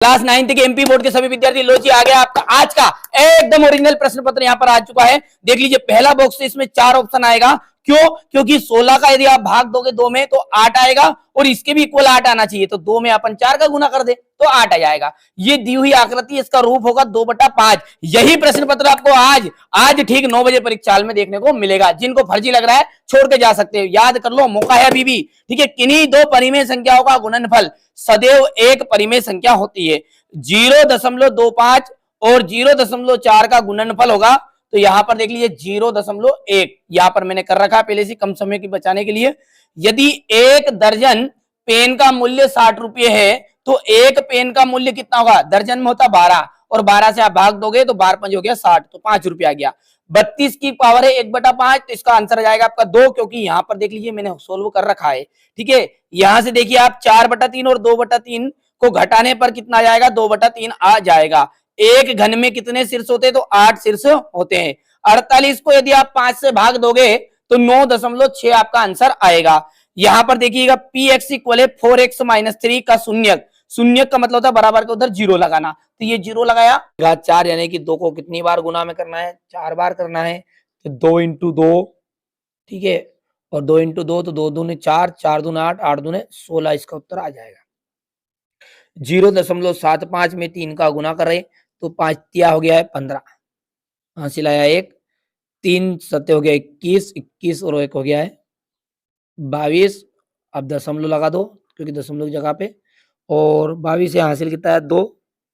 Class 9th के MP board के सभी विद्यार्थी, लो जी आ गया आपका आज का एकदम ओरिजिनल प्रश्न पत्र यहाँ पर आ चुका है। देख लीजिए पहला बॉक्स, इसमें 4 ऑप्शन आएगा। क्यों? क्योंकि 16 का यदि आप भाग दोगे 2 में तो 8 आएगा, और इसके भी इक्वल 8 आना चाहिए, तो 2 में अपन 4 का गुना कर दे तो 8 आ जाएगा। ये दी हुई आकृति, इसका रूप होगा 2/5। यही प्रश्न पत्र आपको आज ठीक 9 बजे परीक्षा हॉल में देखने को मिलेगा। जिनको फर्जी लग रहा है छोड़ के जा सकते हो, याद कर लो, मौका है अभी भी। ठीक है, किन्हीं दो परिमेय संख्याओं का गुणनफल सदैव एक परिमेय संख्या होती है। 0.25 और 0.4 का गुणनफल होगा, तो यहां पर देख लीजिए 0.1 यहां पर मैंने कर रखा है पहले से, कम समय की बचाने के लिए। यदि 1 दर्जन पेन का मूल्य 60 रुपये है, तो 1 पेन का मूल्य कितना होगा? दर्जन में होता 12, और 12 से आप भाग दोगे तो 12 5 हो गया 60, तो 5 रुपया आ गया। 32 की पावर है 1/5, तो इसका आंसर आ जाएगा आपका 2, क्योंकि यहां पर देख लीजिए मैंने सोल्व कर रखा है। ठीक है, यहां से देखिए आप 4/3 और 2/3 को घटाने पर कितना आ जाएगा? 2/3 आ जाएगा। एक घन में कितने शीर्ष होते हैं? तो 8 शीर्ष होते हैं। 48 को यदि आप 5 से भाग दोगे तो 9.6 आपका आंसर आएगा। यहां पर देखिएगा px इक्वल है 4x - 3 का शून्यक। शून्यक का मतलब होता है बराबर के उधर 0 लगाना, तो ये 0 लगाया। 4 यानी कि 2 को कितनी बार गुना में करना है? 4 बार करना है, तो 2 × 2, ठीक है, और 2 × 2 तो 2 दूने 4, 4 दूने 8, 8 दूने 16, इसका उत्तर आ जाएगा। 0.75 में 3 का गुना कर रहे तो 5 तिया हो गया है 15, हासिल आया 1, 3 सत्ते हो गया 21, 21 और 1 हो गया है 22। अब दशमलव लगा दो क्योंकि दशमलव की जगह पे, और 22 से हासिल कितना है 2,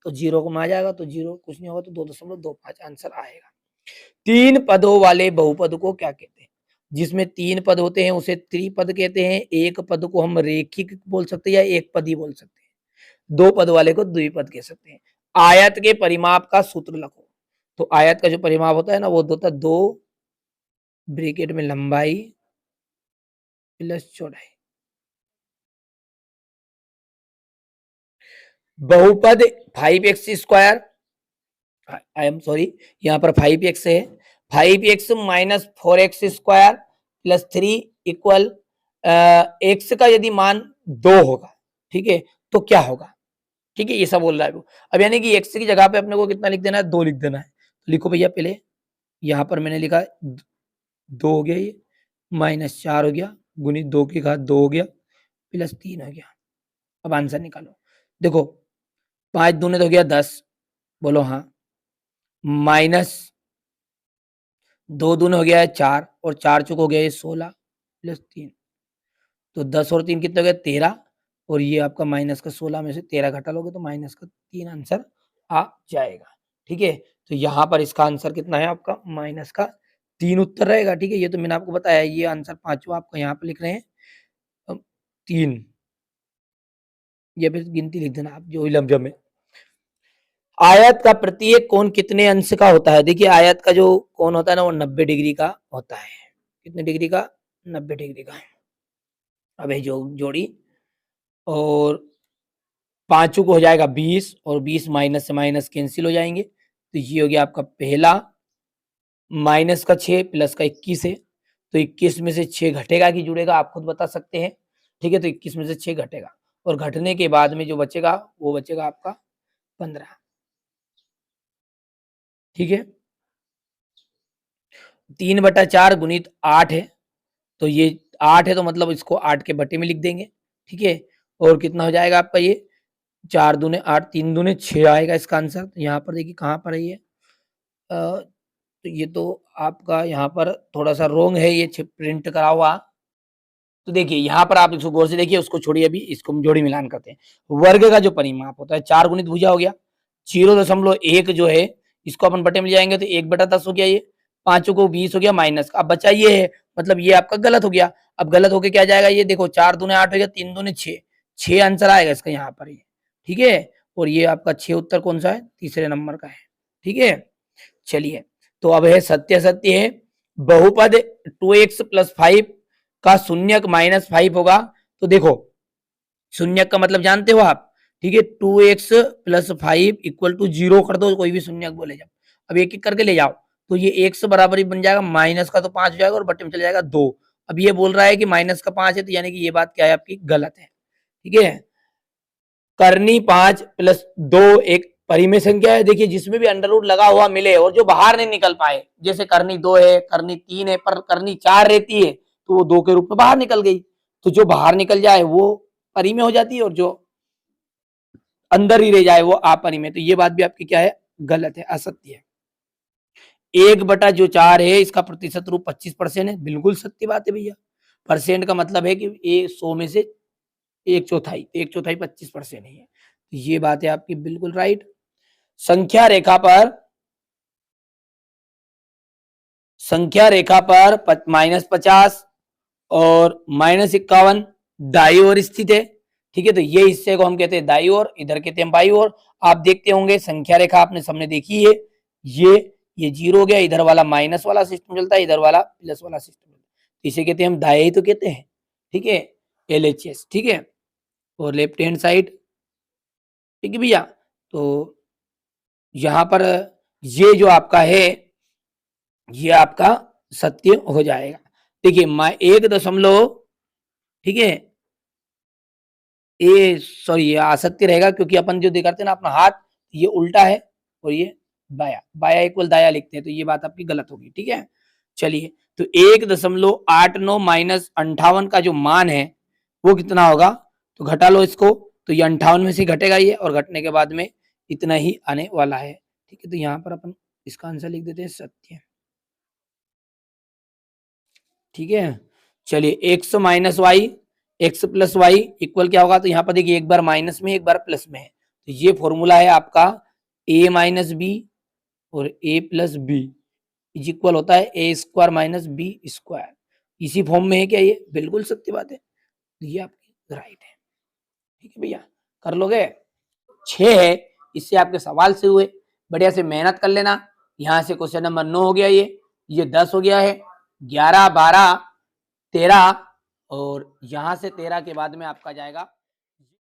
तो 0 को आ जाएगा, तो 0 कुछ नहीं होगा, तो 2.25 आंसर आएगा। 3 पदों वाले बहुपद को क्या कहते हैं? जिसमें 3 पद होते हैं उसे त्रिपद कहते हैं। एक पद को हम रेखिक बोल सकते हैं या एक पद ही बोल सकते हैं। 2 पद वाले को द्विपद कह सकते हैं। आयत के परिमाप का सूत्र लिखो। तो आयत का जो परिमाप होता है ना, वो होता है 2 ब्रैकेट में लंबाई प्लस चौड़ाई। बहुपद 5x², आई एम सॉरी, यहाँ पर 5x है, 5x - 4x² + 3 इक्वल x का यदि मान 2 होगा, ठीक है, तो क्या होगा? ठीक है, ये सब बोल रहा है वो। अब यानी कि x की जगह पे अपने को कितना लिख देना है? 2 लिख देना है। तो लिखो भैया, पहले यहाँ पर मैंने लिखा 2 हो गया, ये -4 हो गया, गुणित 2 की घात 2 हो गया, प्लस 3 हो गया। अब आंसर निकालो। देखो 5 दूने तो हो गया 10, बोलो हाँ, माइनस 2 दूने हो गया है 4, और 4 चौक हो गया है 16, प्लस 3, तो 10 और 3 कितने हो गया? 13, और ये आपका माइनस का 16 में से 13 घटा लोगे तो माइनस का 3 आंसर आ जाएगा। ठीक है, तो यहाँ पर इसका आंसर कितना है आपका? माइनस का 3 उत्तर रहेगा। ठीक है, ये तो मैंने आपको बताया, ये आंसर पांचवा आपका यहाँ पर लिख रहे हैं 3, ये फिर गिनती लिख देना आप जो लमजम है। आयत का प्रत्येक कोण कितने अंश का होता है? देखिए आयत का जो कोण होता है ना, वो 90 डिग्री का होता है। कितने डिग्री का? 90 डिग्री का। अब ये जो जोड़ी, और पांचों को हो जाएगा 20, और 20 माइनस से माइनस कैंसिल हो जाएंगे, तो ये हो गया आपका पहला, माइनस का 6 प्लस का 21 है, तो 21 में से 6 घटेगा कि जुड़ेगा आप खुद बता सकते हैं। ठीक है, तो 21 में से 6 घटेगा, और घटने के बाद में जो बचेगा वो बचेगा आपका 15। ठीक है, 3/4 गुणित 8 है, तो ये 8 है, तो मतलब इसको 8 के बटे में लिख देंगे। ठीक है, और कितना हो जाएगा आपका? ये 4 दूने 8, 3 दूने 6 आएगा इसका आंसर। तो यहाँ पर देखिए कहाँ पर है ये, तो ये तो आपका यहाँ पर थोड़ा सा रोंग है, ये प्रिंट करा हुआ। तो देखिए यहाँ पर आप इसको गौर से देखिए, उसको छोड़िए, अभी इसको हम जोड़ी मिलान करते हैं। वर्ग का जो परिमाप होता है 4 गुणित भुजा हो गया, 0.1 जो है इसको अपन बटे में ले जाएंगे तो 1/10 हो गया, ये 5 को 20 हो गया माइनस का। अब बचा ये है, मतलब ये आपका गलत हो गया। अब गलत होके क्या जाएगा? ये देखो 4 दूने 8 हो गया, 3 दूने 6, 6 आंसर आएगा इसका यहाँ पर ये। ठीक है, और ये आपका 6 उत्तर कौन सा है? तीसरे नंबर का है। ठीक है, चलिए, तो अब है सत्य सत्य है, बहुपद 2x + 5 का शून्यक -5 होगा। तो देखो शून्यक का मतलब जानते हो आप? ठीक है, 2x + 5 = 0 कर दो, कोई भी शून्यक बोले जब। अब एक एक करके ले जाओ, तो ये x बराबर ही बन जाएगा, माइनस का तो 5 हो जाएगा और बटे में चले जाएगा 2। अब ये बोल रहा है कि माइनस का 5 है, तो यानी कि ये बात क्या है आपकी? गलत है। ठीक है, करनी 5 प्लस 2 एक परिमेय संख्या है, देखिए जिसमें भी अंडर रूट लगा हुआ मिले और जो बाहर नहीं निकल पाए, जैसे करनी 2 है, करनी 3 है, पर करनी 4 रहती है तो वो 2 के रूप में बाहर निकल गई, तो जो बाहर निकल जाए वो परिमेय हो जाती है और जो अंदर ही रह जाए वो अपरिमेय। तो ये बात भी आपकी क्या है, गलत है, असत्य है। 1/4 है, इसका प्रतिशत रूप 25% है, बिल्कुल सत्य बात है भैया। परसेंट का मतलब है कि ये 100 में से 1/4, 1/4 25% है, तो ये बात है आपकी बिल्कुल राइट। संख्या रेखा पर -50 और -51 दाई ओर स्थित है, ठीक है। तो ये हिस्से को हम कहते हैं दाई ओर, इधर कहते हैं बाई ओर। आप देखते होंगे संख्या रेखा आपने सामने देखी है, ये 0 हो गया, इधर वाला माइनस वाला सिस्टम चलता है, इधर वाला प्लस वाला सिस्टम, इसे कहते हैं हम दाई तो कहते हैं, ठीक है, LHS, ठीक है। और लेफ्ट हैंड साइड, ठीक है भैया। तो यहाँ पर ये जो आपका है ये आपका सत्य हो जाएगा। देखिए 1 ठीक है, ये सॉरी ये असत्य रहेगा क्योंकि अपन जो दिखाते हैं ना अपना हाथ, ये उल्टा है और ये बाया, बाया इक्वल दाया लिखते हैं, तो ये बात आपकी गलत होगी, ठीक है। चलिए, तो 1.89 माइनस 58 का जो मान है वो कितना होगा, तो घटा लो इसको, तो ये 58 में से घटेगा ये, और घटने के बाद में इतना ही आने वाला है, ठीक है। तो यहाँ पर अपन इसका आंसर लिख देते हैं सत्य, ठीक है। चलिए x minus y x plus y equal क्या होगा, तो यहाँ पर देखिए एक बार माइनस में एक बार प्लस में है, तो ये फॉर्मूला है आपका a माइनस बी और a plus B is equal होता है a square minus B square. इसी फॉर्म में है क्या, ये बिल्कुल सत्य बात है, ये आपकी राइट है, ठीक है भैया, कर लोगे। 6 है, इससे आपके सवाल शुरू हुए, बढ़िया से मेहनत कर लेना। यहाँ से क्वेश्चन नंबर 9 हो गया, ये 10 हो गया है, 11 12 13 और यहाँ से 13 के बाद में आपका जाएगा